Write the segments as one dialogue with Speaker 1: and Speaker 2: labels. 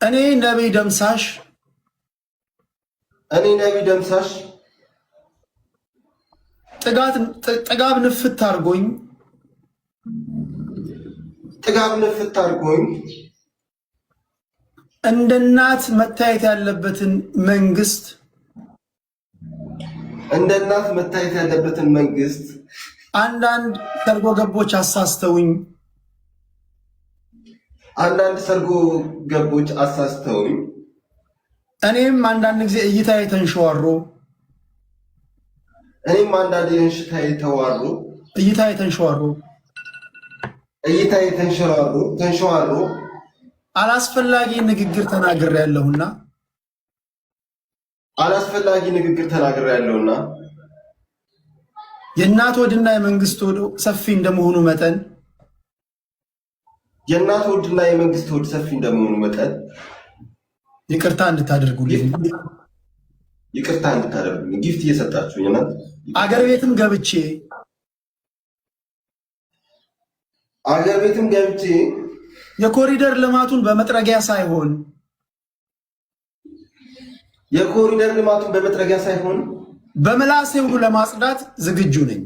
Speaker 1: እኔ ነቢይ ደምሳሽ ጥጋብ ንፍት አድርጎኝ እንደ እናት መታየት ያለበትን መንግስት አንዳንድ ሰርጎ ገቦች አሳስተውኝ እኔም አንዳንድ ጊዜ እይታዬ ተንሸዋሮ አላስፈላጊ ንግግር ተናግሬያለሁና የእናት ሆድና የመንግስት ሆድ ሰፊ እንደመሆኑ መጠን ይቅርታ እንድታደርጉልኝ
Speaker 2: ጊፍት እየሰጣችሁኝ እና
Speaker 1: አገር ቤትም ገብቼ የኮሪደር ልማቱን በመጥረጊያ ሳይሆን በምላሴ ሁሉ ለማጽዳት ዝግጁ ነኝ።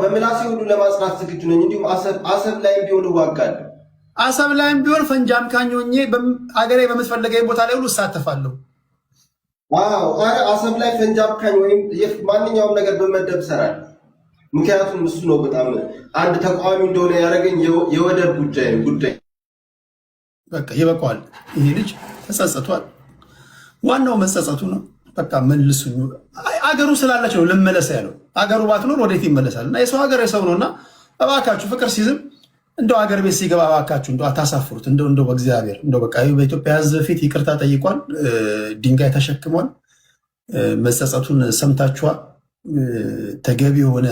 Speaker 2: በምላሴ ሁሉ ለማጽዳት ዝግጁ ነኝ። እንዲሁም አሰብ ላይም ቢሆን እዋጋለሁ።
Speaker 1: አሰብ ላይም ቢሆን ፈንጂ አምካኝ ሆኜ አገሬ በምትፈልገኝ ቦታ ላይ ሁሉ እሳተፋለሁ።
Speaker 2: አሰብ ላይ ፈንጂ አምካኝ ወይም ማንኛውም ነገር በመደብ እሰራለሁ። ምክንያቱም እሱ ነው በጣም አንድ ተቃዋሚ እንደሆነ ያደረገኝ የወደብ ጉዳይ።
Speaker 1: በቃ ይበቃዋል። ይሄ ልጅ ተጸጽቷል። ዋናው መጸጸቱ ነው። በቃ መልሱኝ። አገሩ ስላለች ነው ልመለስ ያለው። አገሩ ባትኖር ወዴት ይመለሳል? እና የሰው ሀገር የሰው ነውና እባካችሁ ፍቅር ሲዝም እንደው አገር ቤት ሲገባ እባካችሁ እንደው አታሳፍሩት። እንደው በእግዚአብሔር እንደው በቃ በኢትዮጵያ ሕዝብ ፊት ይቅርታ ጠይቋል። ድንጋይ ተሸክሟል። መጸጸቱን ሰምታችኋል። ተገቢ የሆነ